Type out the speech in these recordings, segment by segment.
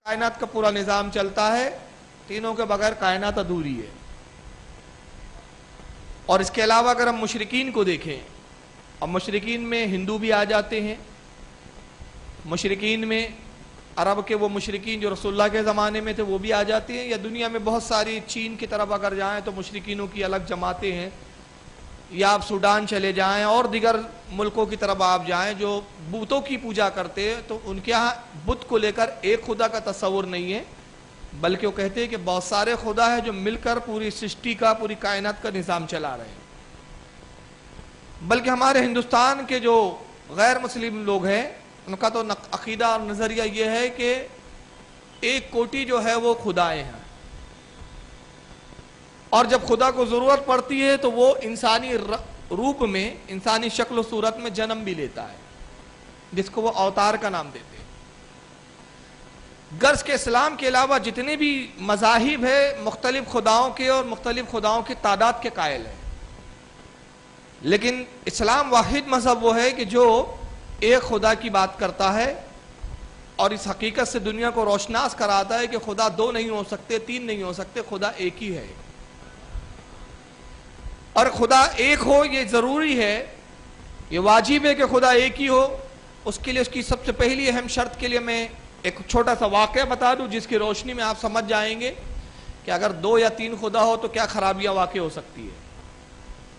کائنات کا پورا نظام چلتا ہے، تینوں کے بغیر کائنات ادھوری ہے۔ اور اس کے علاوہ اگر ہم مشرکین کو دیکھیں، اور مشرکین میں ہندو بھی آ جاتے ہیں، مشرکین میں عرب کے وہ مشرکین جو رسول اللہ کے زمانے میں تھے وہ بھی آ جاتے ہیں، یا دنیا میں بہت ساری چین کی طرف اگر جائیں تو مشرکینوں کی الگ جماعتیں ہیں، یا آپ سوڈان چلے جائیں اور دیگر ملکوں کی طرف آپ جائیں جو بتوں کی پوجا کرتے ہیں، تو ان کے ہاں بت کو لے کر ایک خدا کا تصور نہیں ہے، بلکہ وہ کہتے ہیں کہ بہت سارے خدا ہیں جو مل کر پوری سرشٹی کا، پوری کائنات کا نظام چلا رہے ہیں۔ بلکہ ہمارے ہندوستان کے جو غیر مسلم لوگ ہیں ان کا تو عقیدہ اور نظریہ یہ ہے کہ ایک کوٹی جو ہے وہ خدائیں ہیں، اور جب خدا کو ضرورت پڑتی ہے تو وہ انسانی روپ میں، انسانی شکل و صورت میں جنم بھی لیتا ہے، جس کو وہ اوتار کا نام دیتے ہیں۔ غرض کے اسلام کے علاوہ جتنے بھی مذاہب ہیں مختلف خداؤں کے اور مختلف خداؤں کی تعداد کے قائل ہیں، لیکن اسلام واحد مذہب وہ ہے کہ جو ایک خدا کی بات کرتا ہے اور اس حقیقت سے دنیا کو روشناس کراتا ہے کہ خدا دو نہیں ہو سکتے، تین نہیں ہو سکتے، خدا ایک ہی ہے۔ اور خدا ایک ہو یہ ضروری ہے، یہ واجب ہے کہ خدا ایک ہی ہو۔ اس کے لیے اس کی سب سے پہلی اہم شرط کے لیے میں ایک چھوٹا سا واقعہ بتا دوں جس کی روشنی میں آپ سمجھ جائیں گے کہ اگر دو یا تین خدا ہو تو کیا خرابیاں واقع ہو سکتی ہے۔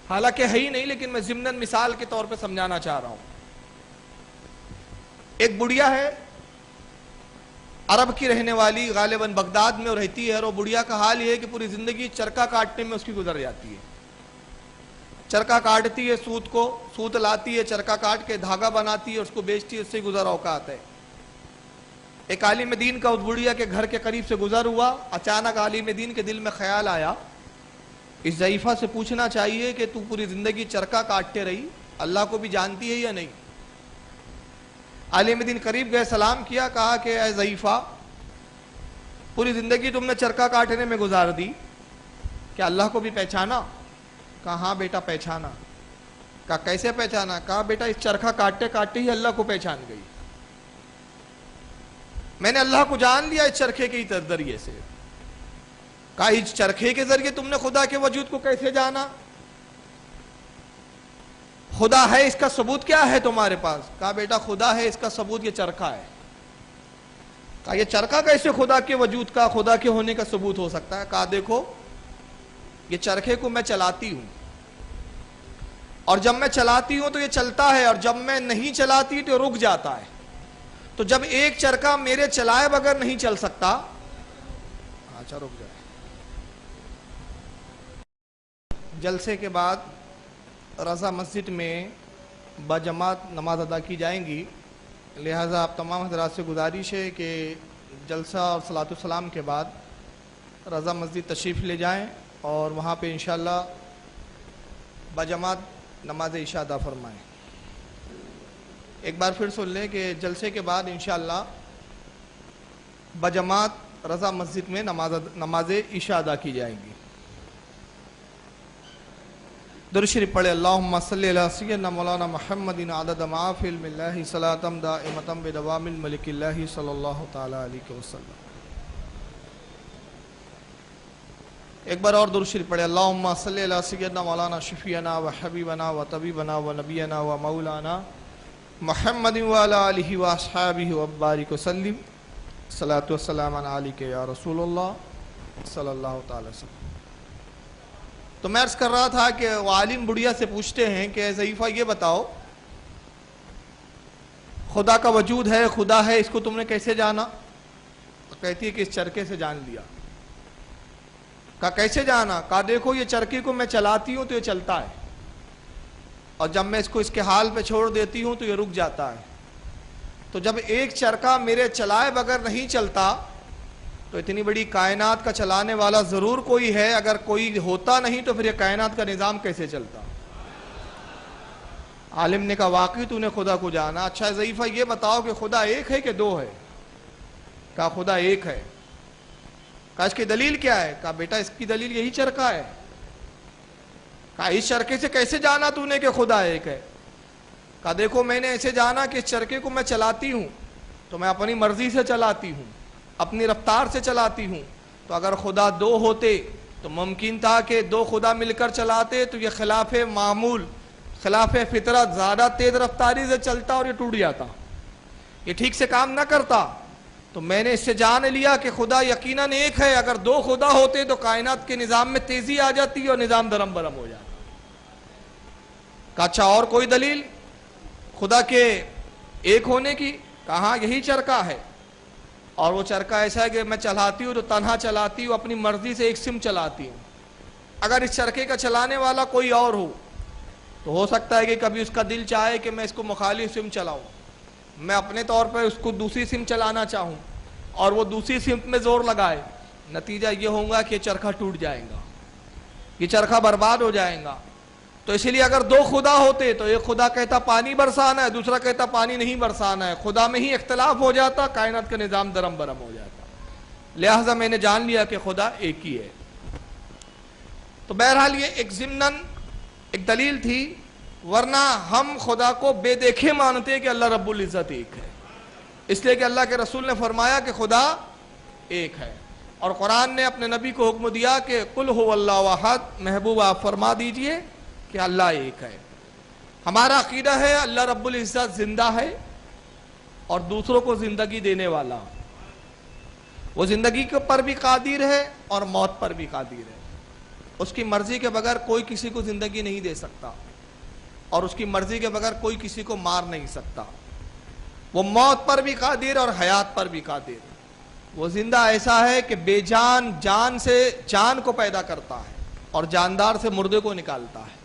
حالانکہ ہے ہی نہیں، لیکن میں ضمناً مثال کے طور پہ سمجھانا چاہ رہا ہوں۔ ایک بڑھیا ہے عرب کی رہنے والی، غالباً بغداد میں رہتی ہے، اور وہ بڑھیا کا حال یہ ہے کہ پوری زندگی چرکا کاٹنے میں اس کی گزر جاتی ہے۔ چرکا کاٹتی ہے، سوت لاتی ہے، چرکا کاٹ کے دھاگا بناتی ہے، اس کو بیچتی ہے، اس سے گزر اوقات ہے۔ ایک عالم دین کا اس بڑھیا کے گھر کے قریب سے گزر ہوا، اچانک عالم دین کے دل میں خیال آیا اس ضعیفہ سے پوچھنا چاہیے کہ تو پوری زندگی چرکا کاٹتے رہی، اللہ کو بھی جانتی ہے یا نہیں؟ عالم دین قریب گئے، سلام کیا، کہا کہ اے ضعیفہ، پوری زندگی تم نے چرکا کاٹنے میں گزار دی، کیا اللہ کو بھی پہچانا؟ کہا ہاں بیٹا پہچانا۔ کہا کیسے پہچانا؟ کہا بیٹا اس چرکا کاٹتے کاٹتے ہی اللہ کو پہچان گئی، میں نے اللہ کو جان لیا اس چرخے کے ذریعے سے۔ کہا اس چرخے کے ذریعے تم نے خدا کے وجود کو کیسے جانا؟ خدا ہے اس کا ثبوت کیا ہے تمہارے پاس؟ کہا بیٹا خدا ہے اس کا ثبوت یہ چرخہ ہے۔ کہا یہ چرخہ کیسے خدا کے وجود کا، خدا کے ہونے کا ثبوت ہو سکتا ہے؟ کہا دیکھو یہ چرخے کو میں چلاتی ہوں، اور جب میں چلاتی ہوں تو یہ چلتا ہے، اور جب میں نہیں چلاتی تو یہ رک جاتا ہے۔ تو جب ایک چرخہ میرے چلائے بغیر نہیں چل سکتا، اچھا رک جائے۔ جلسے کے بعد رضا مسجد میں بجماعت نماز ادا کی جائیں گی، لہٰذا آپ تمام حضرات سے گزارش ہے کہ جلسہ اور صلاۃ السلام کے بعد رضا مسجد تشریف لے جائیں اور وہاں پہ انشاءاللہ بجماعت نماز عشاء ادا فرمائیں۔ ایک بار پھر سن لیں کہ جلسے کے بعد انشاءاللہ بجماعت رضا مسجد میں نماز عشاء ادا کی جائیں گی۔ درود شریف پڑھے، اللہم صلی علی سیدنا مولانا محمد عدد ما فی علم اللہ صلاۃ دائمۃ بدوام الملک اللہ صلی اللہ تعالی علیہ وسلم۔ ایک بار اور درود شریف پڑھے، اللہم صلی علی سیدنا مولانا شفیعنا و حبیبنا و طبیبنا و نبینا و مولانا محمد وعلی آلہ و اصحابہ و بارک وسلم، صلاۃ والسلام علیک یا رسول اللہ صلی اللہ تعالی وسلم۔ تو میں عرض کر رہا تھا کہ وہ عالم بڑھیا سے پوچھتے ہیں کہ اے ضعیفہ یہ بتاؤ خدا کا وجود ہے، خدا ہے، اس کو تم نے کیسے جانا؟ تو کہتی ہے کہ اس چرخے سے جان لیا۔ کہا کیسے جانا؟ کہا دیکھو یہ چرخے کو میں چلاتی ہوں تو یہ چلتا ہے، اور جب میں اس کو اس کے حال پہ چھوڑ دیتی ہوں تو یہ رک جاتا ہے۔ تو جب ایک چرخہ میرے چلائے بغیر نہیں چلتا تو اتنی بڑی کائنات کا چلانے والا ضرور کوئی ہے، اگر کوئی ہوتا نہیں تو پھر یہ کائنات کا نظام کیسے چلتا؟ عالم نے کہا واقعی تو نے خدا کو جانا۔ اچھا ضعیفہ یہ بتاؤ کہ خدا ایک ہے کہ دو ہے؟ کہا خدا ایک ہے۔ کہا اس کی دلیل کیا ہے؟ کہا بیٹا اس کی دلیل یہی چرخہ ہے۔ کہا اس چرخے سے کیسے جانا تو نے کہ خدا ایک ہے؟ کہا دیکھو میں نے ایسے جانا کہ اس چرخے کو میں چلاتی ہوں تو میں اپنی مرضی سے چلاتی ہوں، اپنی رفتار سے چلاتی ہوں. تو اگر خدا دو ہوتے تو ممکن تھا کہ دو خدا مل کر چلاتے تو یہ خلاف معمول، خلاف فطرت زیادہ تیز رفتاری سے چلتا اور یہ ٹوٹ جاتا، یہ ٹھیک سے کام نہ کرتا. تو میں نے اس سے جان لیا کہ خدا یقیناً ایک ہے. اگر دو خدا ہوتے تو کائنات کے نظام میں تیزی آ جاتی اور نظام درم برم ہو جاتا. کہا اچھا اور کوئی دلیل خدا کے ایک ہونے کی؟ کہاں یہی چرکا ہے، اور وہ چرکا ایسا ہے کہ میں چلاتی ہوں تو تنہا چلاتی ہوں، اپنی مرضی سے ایک سم چلاتی ہوں. اگر اس چرکے کا چلانے والا کوئی اور ہو تو ہو سکتا ہے کہ کبھی اس کا دل چاہے کہ میں اس کو مخالف سم چلاؤں، میں اپنے طور پر اس کو دوسری سم چلانا چاہوں اور وہ دوسری سمت میں زور لگائے. نتیجہ یہ ہوگا کہ یہ چرخہ ٹوٹ جائے گا، یہ چرخہ برباد ہو جائے گا. تو اسی لیے اگر دو خدا ہوتے تو ایک خدا کہتا پانی برسانا ہے، دوسرا کہتا پانی نہیں برسانا ہے، خدا میں ہی اختلاف ہو جاتا، کائنات کا نظام درم برم ہو جاتا. لہذا میں نے جان لیا کہ خدا ایک ہی ہے. تو بہرحال یہ ایک ضمناً ایک دلیل تھی، ورنہ ہم خدا کو بے دیکھے مانتے کہ اللہ رب العزت ایک ہے، اس لیے کہ اللہ کے رسول نے فرمایا کہ خدا ایک ہے. اور قرآن نے اپنے نبی کو حکم دیا کہ قل هو اللہ احد، محبوب آپ فرما دیجئے کہ اللہ ایک ہے. ہمارا عقیدہ ہے اللہ رب العزت زندہ ہے اور دوسروں کو زندگی دینے والا، وہ زندگی کے پر بھی قادر ہے اور موت پر بھی قادر ہے. اس کی مرضی کے بغیر کوئی کسی کو زندگی نہیں دے سکتا اور اس کی مرضی کے بغیر کوئی کسی کو مار نہیں سکتا. وہ موت پر بھی قادر اور حیات پر بھی قادر. وہ زندہ ایسا ہے کہ بے جان جان سے جان کو پیدا کرتا ہے اور جاندار سے مردے کو نکالتا ہے.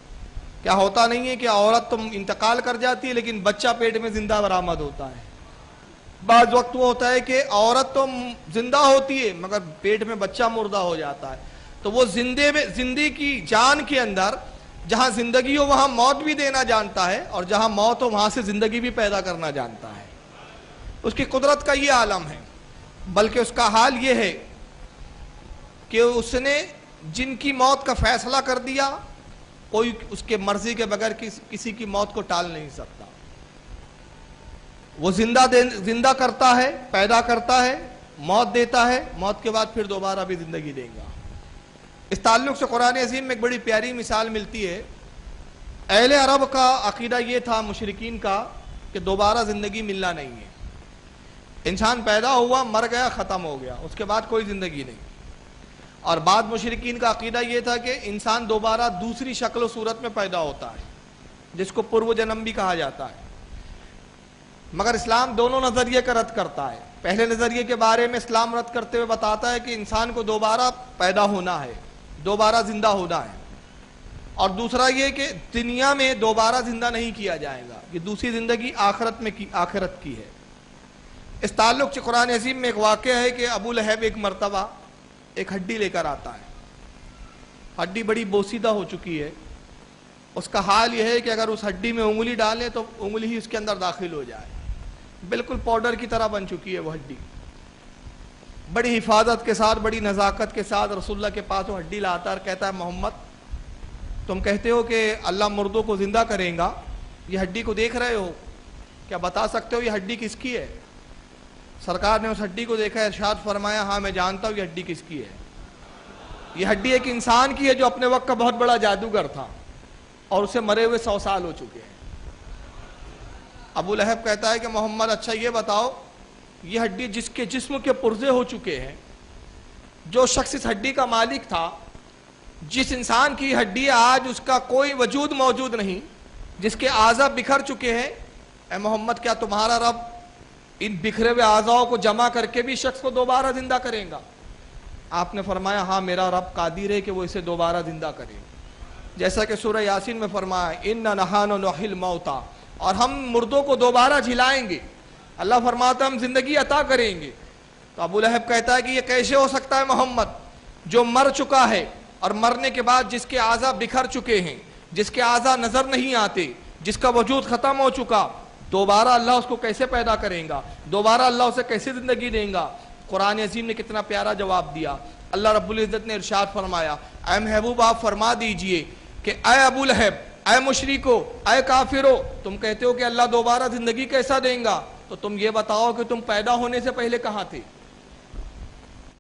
کیا ہوتا نہیں ہے کہ عورت تو انتقال کر جاتی ہے لیکن بچہ پیٹ میں زندہ برآمد ہوتا ہے. بعض وقت وہ ہوتا ہے کہ عورت تو زندہ ہوتی ہے مگر پیٹ میں بچہ مردہ ہو جاتا ہے. تو وہ زندے کی جان کے اندر جہاں زندگی ہو وہاں موت بھی دینا جانتا ہے اور جہاں موت ہو وہاں سے زندگی بھی پیدا کرنا جانتا ہے. اس کی قدرت کا یہ عالم ہے. بلکہ اس کا حال یہ ہے کہ اس نے جن کی موت کا فیصلہ کر دیا کوئی اس کے مرضی کے بغیر کسی کی موت کو ٹال نہیں سکتا. وہ زندہ کرتا ہے، پیدا کرتا ہے، موت دیتا ہے، موت کے بعد پھر دوبارہ بھی زندگی دے گا. اس تعلق سے قرآن عظیم میں ایک بڑی پیاری مثال ملتی ہے. اہل عرب کا عقیدہ یہ تھا، مشرکین کا، کہ دوبارہ زندگی ملنا نہیں ہے. انسان پیدا ہوا، مر گیا، ختم ہو گیا، اس کے بعد کوئی زندگی نہیں. اور بعد مشرکین کا عقیدہ یہ تھا کہ انسان دوبارہ دوسری شکل و صورت میں پیدا ہوتا ہے جس کو پورو جنم بھی کہا جاتا ہے. مگر اسلام دونوں نظریے کا رد کرتا ہے. پہلے نظریے کے بارے میں اسلام رد کرتے ہوئے بتاتا ہے کہ انسان کو دوبارہ پیدا ہونا ہے، دوبارہ زندہ ہونا ہے. اور دوسرا یہ کہ دنیا میں دوبارہ زندہ نہیں کیا جائے گا، یہ دوسری زندگی آخرت کی ہے. اس تعلق سے قرآن عظیم میں ایک واقعہ ہے کہ ابو لہب ایک مرتبہ ایک ہڈی لے کر آتا ہے. ہڈی بڑی بوسیدہ ہو چکی ہے. اس کا حال یہ ہے کہ اگر اس ہڈی میں انگلی ڈالیں تو انگلی ہی اس کے اندر داخل ہو جائے. بالکل پاؤڈر کی طرح بن چکی ہے وہ ہڈی. بڑی حفاظت کے ساتھ، بڑی نزاکت کے ساتھ رسول اللہ کے پاس وہ ہڈی لاتا ہے اور کہتا ہے محمد تم کہتے ہو کہ اللہ مردوں کو زندہ کرے گا، یہ ہڈی کو دیکھ رہے ہو، کیا بتا سکتے ہو یہ ہڈی کس کی ہے؟ سرکار نے اس ہڈی کو دیکھا، ارشاد فرمایا ہاں میں جانتا ہوں یہ ہڈی کس کی ہے. یہ ہڈی ایک انسان کی ہے جو اپنے وقت کا بہت بڑا جادوگر تھا اور اسے مرے ہوئے 100 سال ہو چکے ہیں. ابو لہب کہتا ہے کہ محمد اچھا یہ بتاؤ، یہ ہڈی جس کے جسم کے پرزے ہو چکے ہیں، جو شخص اس ہڈی کا مالک تھا، جس انسان کی ہڈی آج اس کا کوئی وجود موجود نہیں، جس کے اعضاء بکھر چکے ہیں، اے محمد کیا تمہارا رب ان بکھرے ہوئے اعضاء کو جمع کر کے بھی شخص کو دوبارہ زندہ کرے گا؟ آپ نے فرمایا ہاں میرا رب قادر ہے کہ وہ اسے دوبارہ زندہ کرے. جیسا کہ سورہ یاسین میں فرمایا اِنَّا نَحْنُ نُحْيِي الْمَوْتَى، اور ہم مردوں کو دوبارہ جھلائیں گے. اللہ فرماتا ہے ہم زندگی عطا کریں گے. تو ابو لہب کہتا ہے کہ یہ کیسے ہو سکتا ہے محمد؟ جو مر چکا ہے اور مرنے کے بعد جس کے اعضاء بکھر چکے ہیں، جس کے اعضاء نظر نہیں آتے، جس کا وجود ختم ہو چکا، دوبارہ اللہ اس کو کیسے پیدا کریں گا؟ دوبارہ اللہ اسے کیسے زندگی دیں گا؟ قرآن عظیم نے کتنا پیارا جواب دیا. اللہ رب العزت نے ارشاد فرمایا اے محبوب آپ فرما دیجئے کہ اے ابو لہب، اے مشرکو، اے کافرو، تم کہتے ہو کہ اللہ دوبارہ زندگی کیسا دیں گا، تو تم یہ بتاؤ کہ تم پیدا ہونے سے پہلے کہاں تھے؟